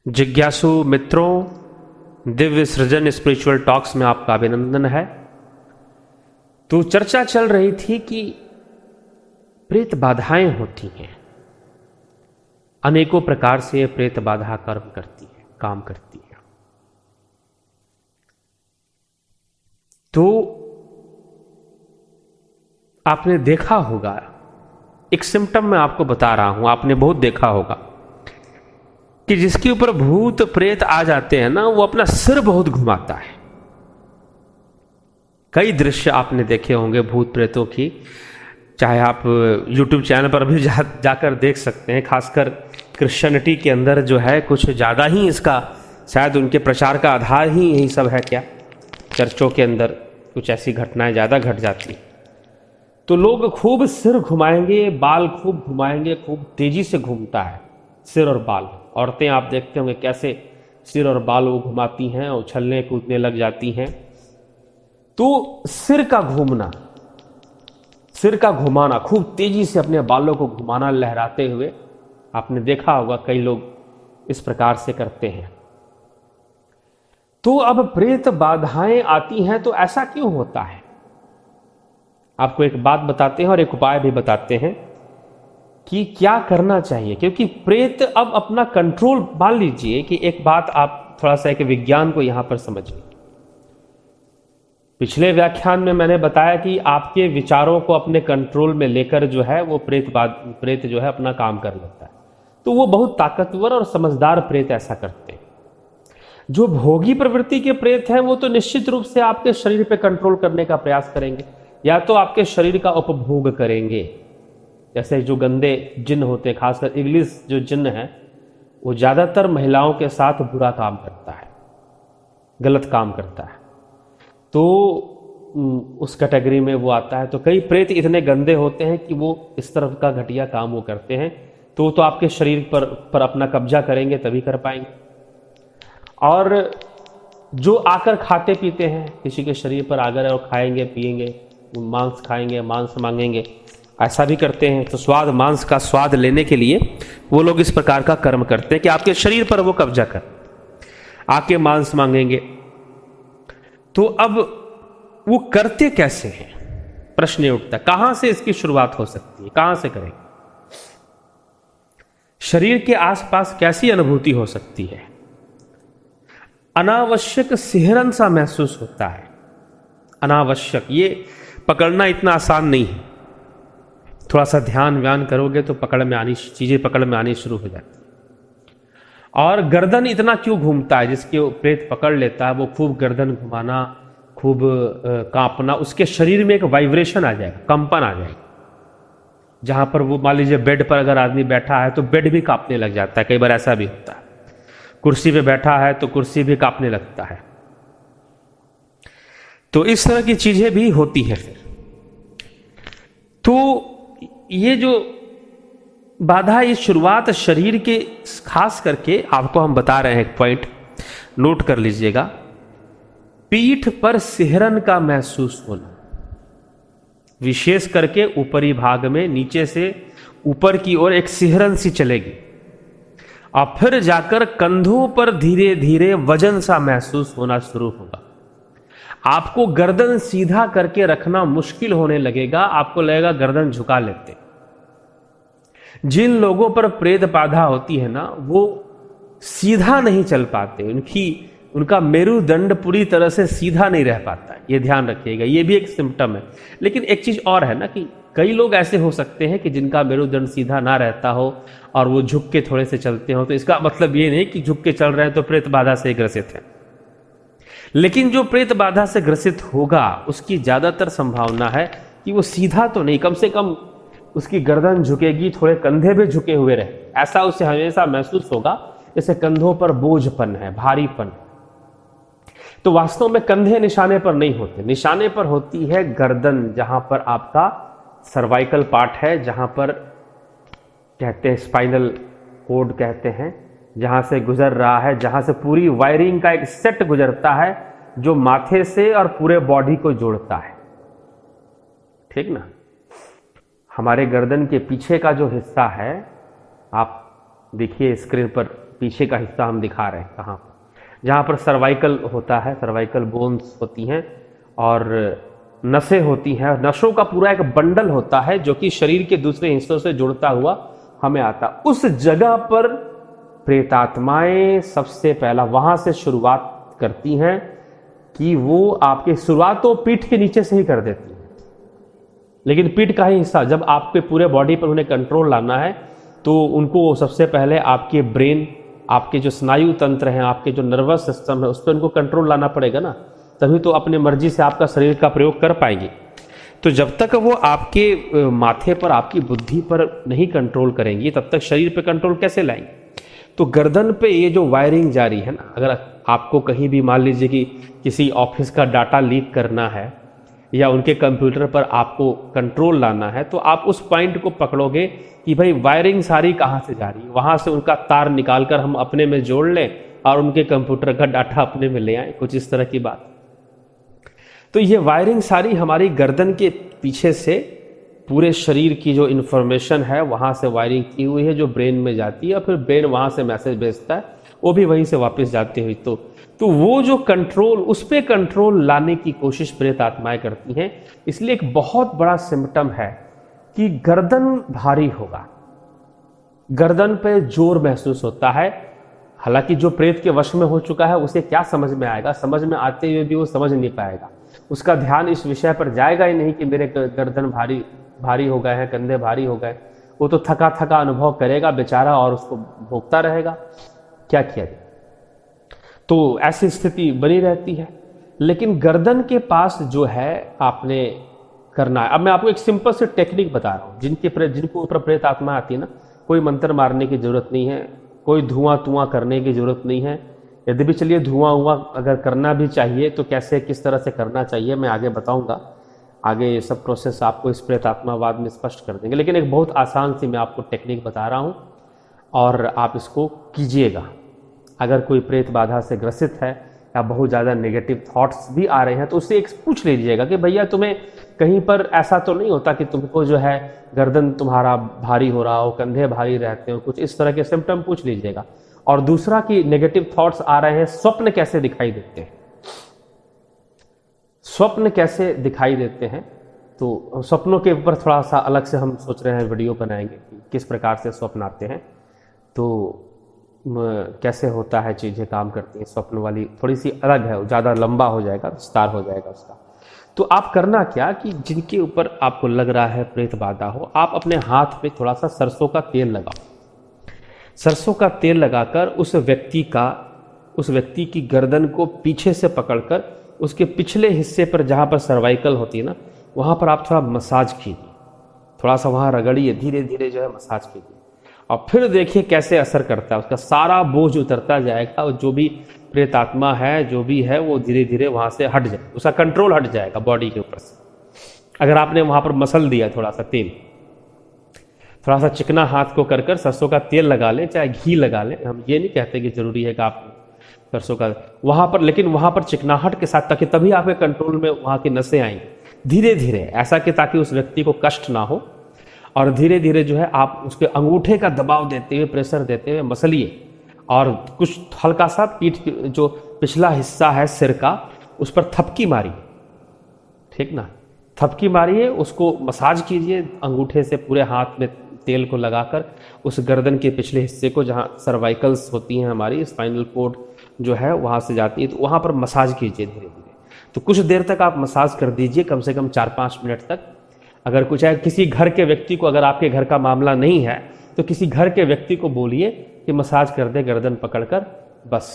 जिज्ञासु मित्रों, दिव्य सृजन स्पिरिचुअल टॉक्स में आपका अभिनंदन है। तो चर्चा चल रही थी कि प्रेत बाधाएं होती हैं, अनेकों प्रकार से प्रेत बाधा कर्म करती है, काम करती है। तो आपने देखा होगा, एक सिम्टम मैं आपको बता रहा हूं, आपने बहुत देखा होगा कि जिसके ऊपर भूत प्रेत आ जाते हैं ना, वो अपना सिर बहुत घुमाता है। कई दृश्य आपने देखे होंगे भूत प्रेतों की, चाहे आप YouTube चैनल पर भी जाकर देख सकते हैं। खासकर क्रिश्चियनिटी के अंदर जो है कुछ ज़्यादा ही इसका, शायद उनके प्रचार का आधार ही यही सब है क्या, चर्चों के अंदर कुछ ऐसी घटनाएं ज़्यादा घट जाती हैं। तो लोग खूब सिर घुमाएंगे, बाल खूब घुमाएंगे, खूब तेजी से घूमता है सिर और बाल। औरतें आप देखते होंगे कैसे सिर और बाल वो घुमाती हैं, उछलने कूदने लग जाती हैं। तो सिर का घूमना, सिर का घुमाना, खूब तेजी से अपने बालों को घुमाना लहराते हुए, आपने देखा होगा कई लोग इस प्रकार से करते हैं। तो अब प्रेत बाधाएं आती हैं तो ऐसा क्यों होता है? आपको एक बात बताते हैं और एक उपाय भी बताते हैं कि क्या करना चाहिए। क्योंकि प्रेत अब अपना कंट्रोल, मान लीजिए कि एक बात आप थोड़ा सा एक विज्ञान को यहां पर समझिए। पिछले व्याख्यान में मैंने बताया कि आपके विचारों को अपने कंट्रोल में लेकर जो है वो प्रेत जो है अपना काम कर लेता है। तो वो बहुत ताकतवर और समझदार प्रेत ऐसा करते हैं। जो भोगी प्रवृत्ति के प्रेत हैं वो तो निश्चित रूप से आपके शरीर पे कंट्रोल करने का प्रयास करेंगे, या तो आपके शरीर का उपभोग करेंगे। जैसे जो गंदे जिन्न होते हैं, खासकर इब्लिस जो जिन्न है, वो ज्यादातर महिलाओं के साथ बुरा काम करता है, गलत काम करता है। तो उस कैटेगरी में वो आता है। तो कई प्रेत इतने गंदे होते हैं कि वो इस तरफ का घटिया काम वो करते हैं। तो आपके शरीर पर अपना कब्जा करेंगे तभी कर पाएंगे। और जो आकर खाते पीते हैं, किसी के शरीर पर आकर और खाएंगे पिएंगे, मांस खाएंगे, मांस मांगेंगे, ऐसा भी करते हैं। तो स्वाद, मांस का स्वाद लेने के लिए वो लोग इस प्रकार का कर्म करते हैं कि आपके शरीर पर वो कब्जा कर आके मांस मांगेंगे। तो अब वो करते कैसे हैं, प्रश्न उठता है। कहां से इसकी शुरुआत हो सकती है, कहां से करेंगे? शरीर के आसपास कैसी अनुभूति हो सकती है? अनावश्यक सिहरन सा महसूस होता है। अनावश्यक, ये पकड़ना इतना आसान नहीं है। थोड़ा सा ध्यान व्यान करोगे तो चीजें पकड़ में आनी शुरू हो जाती है। और गर्दन इतना क्यों घूमता है? जिसके प्रेत पकड़ लेता है वो खूब गर्दन घुमाना, खूब कांपना, उसके शरीर में एक वाइब्रेशन आ जाएगा, कंपन आ जाएगा। जहां पर वो, मान लीजिए बेड पर अगर आदमी बैठा है तो बेड भी कांपने लग जाता है। कई बार ऐसा भी होता है। कुर्सी पे बैठा है तो कुर्सी भी कांपने लगता है। तो इस तरह की चीजें भी होती है। फिर तो ये जो बाधा, ये शुरुआत शरीर के, खास करके आपको हम बता रहे हैं, एक पॉइंट नोट कर लीजिएगा। पीठ पर सिहरन का महसूस होना, विशेष करके ऊपरी भाग में, नीचे से ऊपर की ओर एक सिहरन सी चलेगी और फिर जाकर कंधों पर धीरे धीरे वजन सा महसूस होना शुरू होगा। आपको गर्दन सीधा करके रखना मुश्किल होने लगेगा, आपको लगेगा गर्दन झुका लेते। जिन लोगों पर प्रेत बाधा होती है ना, वो सीधा नहीं चल पाते, उनका मेरुदंड पूरी तरह से सीधा नहीं रह पाता। ये ध्यान रखिएगा, ये भी एक सिम्टम है। लेकिन एक चीज और है ना कि कई लोग ऐसे हो सकते हैं कि जिनका मेरुदंड सीधा ना रहता हो और वो झुक के थोड़े से चलते हो। तो इसका मतलब ये नहीं कि झुक के चल रहे हैं तो प्रेत बाधा से ग्रसित है। लेकिन जो प्रेत बाधा से ग्रसित होगा उसकी ज्यादातर संभावना है कि वो सीधा तो नहीं, कम से कम उसकी गर्दन झुकेगी, थोड़े कंधे भी झुके हुए रहे। ऐसा उसे हमेशा महसूस होगा जैसे कंधों पर बोझपन है, भारीपन। तो वास्तव में कंधे निशाने पर नहीं होते, निशाने पर होती है गर्दन, जहां पर आपका सर्वाइकल पार्ट है, जहां पर कहते हैं स्पाइनल कोड कहते हैं, जहां से गुजर रहा है, जहां से पूरी वायरिंग का एक सेट गुजरता है जो माथे से और पूरे बॉडी को जोड़ता है। ठीक ना? हमारे गर्दन के पीछे का जो हिस्सा है, आप देखिए स्क्रीन पर पीछे का हिस्सा हम दिखा रहे हैं कहाँ पर, जहाँ पर सर्वाइकल होता है, सर्वाइकल बोन्स होती हैं और नसें होती हैं। नसों का पूरा एक बंडल होता है जो कि शरीर के दूसरे हिस्सों से जुड़ता हुआ हमें आता। उस जगह पर प्रेतात्माएं सबसे पहला वहां से शुरुआत करती हैं कि वो आपके शुरुआत तो पीठ के नीचे से ही कर देती हैं, लेकिन पीठ का ही हिस्सा जब आपके पूरे बॉडी पर उन्हें कंट्रोल लाना है तो उनको सबसे पहले आपके ब्रेन, आपके जो स्नायु तंत्र हैं, आपके जो नर्वस सिस्टम है, उस पर उनको कंट्रोल लाना पड़ेगा ना, तभी तो अपने मर्जी से आपका शरीर का प्रयोग कर पाएंगे। तो जब तक वो आपके माथे पर, आपकी बुद्धि पर नहीं कंट्रोल करेंगी तब तक शरीर पे कंट्रोल कैसे लाएंगे। तो गर्दन पे ये जो वायरिंग जारी है ना, अगर आपको कहीं भी मान लीजिए कि किसी ऑफिस का डाटा लीक करना है या उनके कंप्यूटर पर आपको कंट्रोल लाना है, तो आप उस पॉइंट को पकड़ोगे कि भाई वायरिंग सारी कहाँ से जा रही है, वहाँ से उनका तार निकाल कर हम अपने में जोड़ लें और उनके कंप्यूटर का डाटा अपने में ले आए, कुछ इस तरह की बात। तो ये वायरिंग सारी हमारी गर्दन के पीछे से पूरे शरीर की जो इन्फॉर्मेशन है वहाँ से वायरिंग की हुई है, जो ब्रेन में जाती है और फिर ब्रेन वहाँ से मैसेज भेजता है, वो भी वहीं से वापस जाती हुई। तो वो जो कंट्रोल, उस पर कंट्रोल लाने की कोशिश प्रेत आत्माएं करती हैं। इसलिए एक बहुत बड़ा सिम्टम है कि गर्दन भारी होगा, गर्दन पे जोर महसूस होता है। हालांकि जो प्रेत के वश में हो चुका है उसे क्या समझ में आएगा, समझ में आते हुए भी वो समझ नहीं पाएगा, उसका ध्यान इस विषय पर जाएगा ही नहीं कि मेरे गर्दन भारी हो गए हैं, कंधे भारी हो गए। वो तो थका थका अनुभव करेगा बेचारा और उसको भोगता रहेगा, क्या किया जाए। तो ऐसी स्थिति बनी रहती है। लेकिन गर्दन के पास जो है आपने करना है, अब मैं आपको एक सिंपल से टेक्निक बता रहा हूँ। जिनको ऊपर प्रेत आत्मा आती है ना, कोई मंत्र मारने की जरूरत नहीं है, कोई धुआं करने की जरूरत नहीं है। यदि भी चलिए धुआं अगर करना भी चाहिए तो कैसे, किस तरह से करना चाहिए मैं आगे बताऊंगा। आगे ये सब प्रोसेस आपको इस प्रेत आत्मावाद में स्पष्ट कर देंगे। लेकिन एक बहुत आसान सी मैं आपको टेक्निक बता रहा हूँ और आप इसको कीजिएगा। अगर कोई प्रेत बाधा से ग्रसित है या बहुत ज़्यादा नेगेटिव थॉट्स भी आ रहे हैं तो उससे एक पूछ लीजिएगा कि भैया तुम्हें कहीं पर ऐसा तो नहीं होता कि तुमको जो है गर्दन तुम्हारा भारी हो रहा हो, कंधे भारी रहते हो, कुछ इस तरह के सिम्टम पूछ लीजिएगा। और दूसरा कि नेगेटिव थॉट्स आ रहे हैं, स्वप्न कैसे दिखाई देते हैं, स्वप्न कैसे दिखाई देते हैं। तो स्वप्नों के ऊपर थोड़ा सा अलग से हम सोच रहे हैं वीडियो बनाएंगे कि किस प्रकार से स्वप्न आते हैं, तो कैसे होता है, चीज़ें काम करती हैं। स्वप्न वाली थोड़ी सी अलग है, ज़्यादा लंबा हो जाएगा, विस्तार हो जाएगा उसका। तो आप करना क्या कि जिनके ऊपर आपको लग रहा है प्रेत बाधा हो, आप अपने हाथ पे थोड़ा सा सरसों का तेल लगाओ। सरसों का तेल लगाकर उस व्यक्ति की गर्दन को पीछे से पकड़कर उसके पिछले हिस्से पर, जहाँ पर सर्वाइकल होती है ना, वहाँ पर आप थोड़ा मसाज कीजिए, थोड़ा सा वहाँ रगड़िए, धीरे धीरे जो है मसाज कीजिए और फिर देखिए कैसे असर करता है। उसका सारा बोझ उतरता जाएगा और जो भी प्रेत आत्मा है, जो भी है, वो धीरे धीरे वहाँ से हट जाए, उसका कंट्रोल हट जाएगा बॉडी के ऊपर से। अगर आपने वहाँ पर मसल दिया थोड़ा सा तेल, थोड़ा सा चिकना हाथ को कर सरसों का तेल लगा लें, चाहे घी लगा लें। हम ये नहीं कहते कि जरूरी है कि आप सरसों का वहाँ पर, लेकिन वहाँ पर चिकनाहट के साथ, ताकि तभी आपके कंट्रोल में वहाँ की नसें आएंगी धीरे धीरे, ऐसा कि ताकि उस व्यक्ति को कष्ट ना हो। और धीरे धीरे जो है आप उसके अंगूठे का दबाव देते हुए, प्रेशर देते हुए मसलिए और कुछ हल्का सा पीठ जो पिछला हिस्सा है सिर का, उस पर थपकी मारिए, ठीक ना, थपकी मारिए, उसको मसाज कीजिए अंगूठे से पूरे हाथ में तेल को लगाकर उस गर्दन के पिछले हिस्से को, जहाँ सर्वाइकल्स होती हैं हमारी, स्पाइनल कोड जो है वहाँ से जाती है, तो वहाँ पर मसाज कीजिए धीरे धीरे। तो कुछ देर तक आप मसाज कर दीजिए, कम से कम 4-5 मिनट तक। अगर कुछ है, किसी घर के व्यक्ति को, अगर आपके घर का मामला नहीं है तो किसी घर के व्यक्ति को बोलिए कि मसाज कर दे गर्दन पकड़कर, बस।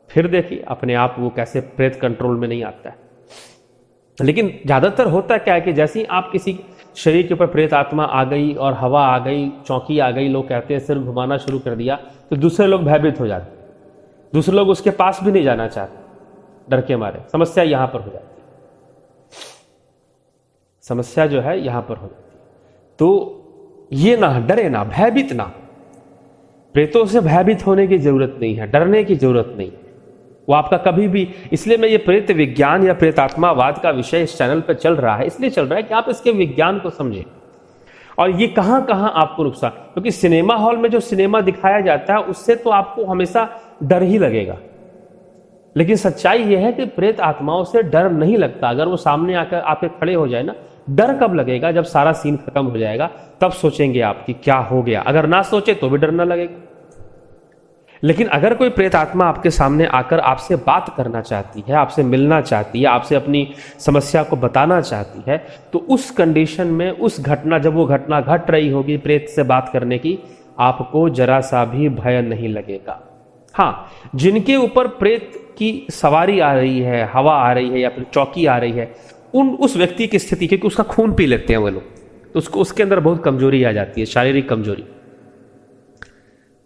फिर देखिए अपने आप वो कैसे प्रेत कंट्रोल में नहीं आता है। लेकिन ज़्यादातर होता क्या है कि जैसे ही आप किसी शरीर के ऊपर प्रेत आत्मा आ गई और हवा आ गई, चौंकी आ गई, लोग कहते हैं सिर घुमाना शुरू कर दिया, तो दूसरे लोग भयभीत हो जाते हैं, दूसरे लोग उसके पास भी नहीं जाना चाहते डर के मारे। समस्या यहाँ पर हो जाती है, समस्या जो है यहाँ पर हो जाती है। तो ये ना डरे, ना भयभीत ना, प्रेतों से भयभीत होने की जरूरत नहीं है, डरने की जरूरत नहीं है। वो आपका कभी भी, इसलिए मैं ये प्रेत विज्ञान या प्रेतात्मावाद का विषय इस चैनल पर चल रहा है, इसलिए चल रहा है कि आप इसके विज्ञान को समझें और ये कहाँ कहाँ आपको नुकसान, क्योंकि सिनेमा हॉल में जो सिनेमा दिखाया जाता है उससे तो आपको हमेशा डर ही लगेगा, लेकिन सच्चाई यह है कि प्रेत आत्माओं से डर नहीं लगता। अगर वो सामने आकर आपके खड़े हो जाए ना, डर कब लगेगा? जब सारा सीन खत्म हो जाएगा तब सोचेंगे आप कि क्या हो गया। अगर ना सोचे तो भी डर ना लगेगा। लेकिन अगर कोई प्रेत आत्मा आपके सामने आकर आपसे बात करना चाहती है, आपसे मिलना चाहती है, आपसे अपनी समस्या को बताना चाहती है, तो उस कंडीशन में उस घटना, जब वो घटना घट रही होगी प्रेत से बात करने की, आपको जरा सा भी भय नहीं लगेगा। हाँ, जिनके ऊपर प्रेत की सवारी आ रही है, हवा आ रही है या फिर चौकी आ रही है, उस व्यक्ति की स्थिति, क्योंकि उसका खून पी लेते हैं वो लोग, तो उसके अंदर बहुत कमजोरी आ जाती है, शारीरिक कमजोरी।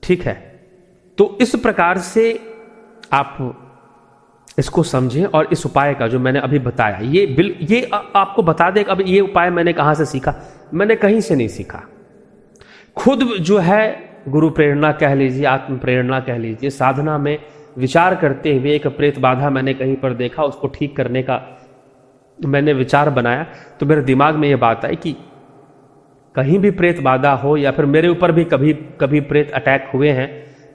ठीक है, तो इस प्रकार से आप इसको समझें और इस उपाय का जो मैंने अभी बताया, ये आपको बता दें। अब ये उपाय मैंने कहाँ से सीखा? मैंने कहीं से नहीं सीखा, खुद जो है गुरु प्रेरणा कह लीजिए, आत्म प्रेरणा कह लीजिए, साधना में विचार करते हुए एक प्रेत बाधा मैंने कहीं पर देखा, उसको ठीक करने का मैंने विचार बनाया, तो मेरे दिमाग में ये बात आई कि कहीं भी प्रेत बाधा हो या फिर मेरे ऊपर भी कभी प्रेत अटैक हुए हैं,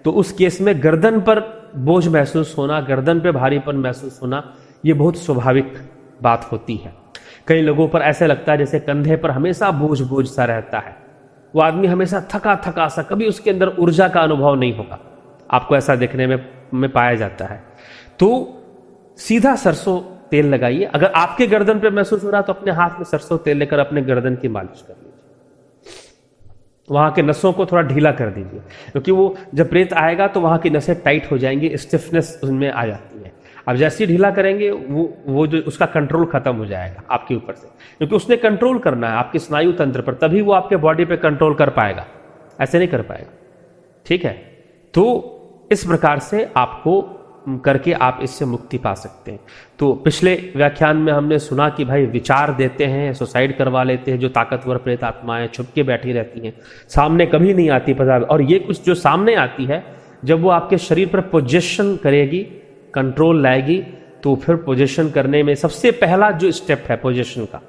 तो उस केस में गर्दन पर बोझ महसूस होना, गर्दन पे भारीपन महसूस होना, ये बहुत स्वाभाविक बात होती है। कई लोगों पर ऐसे लगता है जैसे कंधे पर हमेशा बोझ सा रहता है, वो आदमी हमेशा थका सा, कभी उसके अंदर ऊर्जा का अनुभव नहीं होगा। आपको ऐसा देखने में पाया जाता है। तो सीधा सरसों तेल लगाइए। अगर आपके गर्दन पे महसूस हो रहा है तो अपने हाथ में सरसों तेल लेकर अपने गर्दन की मालिश कर लीजिए, वहां के नसों को थोड़ा ढीला कर दीजिए, क्योंकि वो जब प्रेत आएगा तो वहां की नसें टाइट हो जाएंगी, स्टिफनेस उनमें आ जाती है। अब जैसे ही ढीला करेंगे वो जो उसका कंट्रोल खत्म हो जाएगा आपके ऊपर से, क्योंकि उसने कंट्रोल करना है आपके स्नायु तंत्र पर, तभी वो आपके बॉडी पे कंट्रोल कर पाएगा, ऐसे नहीं कर पाएगा। ठीक है, तो इस प्रकार से आपको करके आप इससे मुक्ति पा सकते हैं। तो पिछले व्याख्यान में हमने सुना कि भाई विचार देते हैं, सुसाइड करवा लेते हैं, जो ताकतवर प्रेत आत्माएं छुप के बैठी रहती हैं, सामने कभी नहीं आती पता। और ये कुछ जो सामने आती है, जब वो आपके शरीर पर पोजीशन करेगी, कंट्रोल लाएगी, तो फिर पोजीशन करने में सबसे पहला जो स्टेप है पोजीशन का,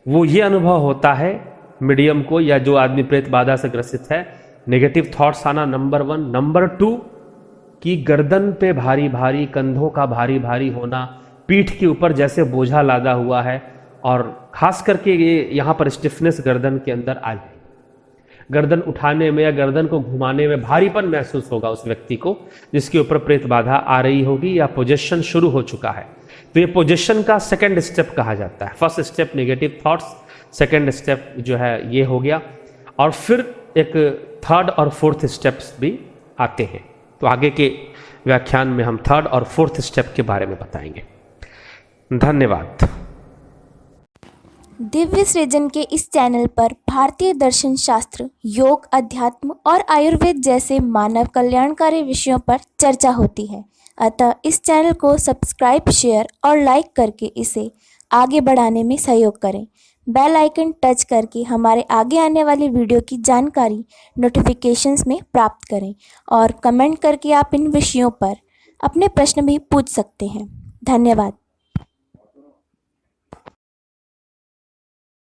वो ये अनुभव होता है मीडियम को या जो आदमी प्रेत बाधा से ग्रसित है, नेगेटिव थॉट्स आना नंबर 1। नंबर 2 कि गर्दन पे भारी भारी, कंधों का भारी भारी होना, पीठ के ऊपर जैसे बोझा लादा हुआ है, और खास करके ये यहाँ पर स्टिफनेस गर्दन के अंदर आ जाए, गर्दन उठाने में या गर्दन को घुमाने में भारीपन महसूस होगा उस व्यक्ति को जिसके ऊपर प्रेत बाधा आ रही होगी या पोजीशन शुरू हो चुका है। तो ये पोजीशन का सेकंड स्टेप कहा जाता है। First step negative thoughts, second step जो है ये हो गया, और फिर एक थर्ड और फोर्थ स्टेप्स भी आते हैं। तो आगे के व्याख्यान में हम थर्ड और फोर्थ स्टेप के बारे में बताएंगे। धन्यवाद। दिव्य सृजन के इस चैनल पर भारतीय दर्शन शास्त्र, योग, अध्यात्म और आयुर्वेद जैसे मानव कल्याणकारी विषयों पर चर्चा होती है। अतः इस चैनल को सब्सक्राइब, शेयर और लाइक करके इसे आगे बढ़ाने में सहयोग करें। बेल आइकन टच करके हमारे आगे आने वाली वीडियो की जानकारी नोटिफिकेशंस में प्राप्त करें, और कमेंट करके आप इन विषयों पर अपने प्रश्न भी पूछ सकते हैं। धन्यवाद।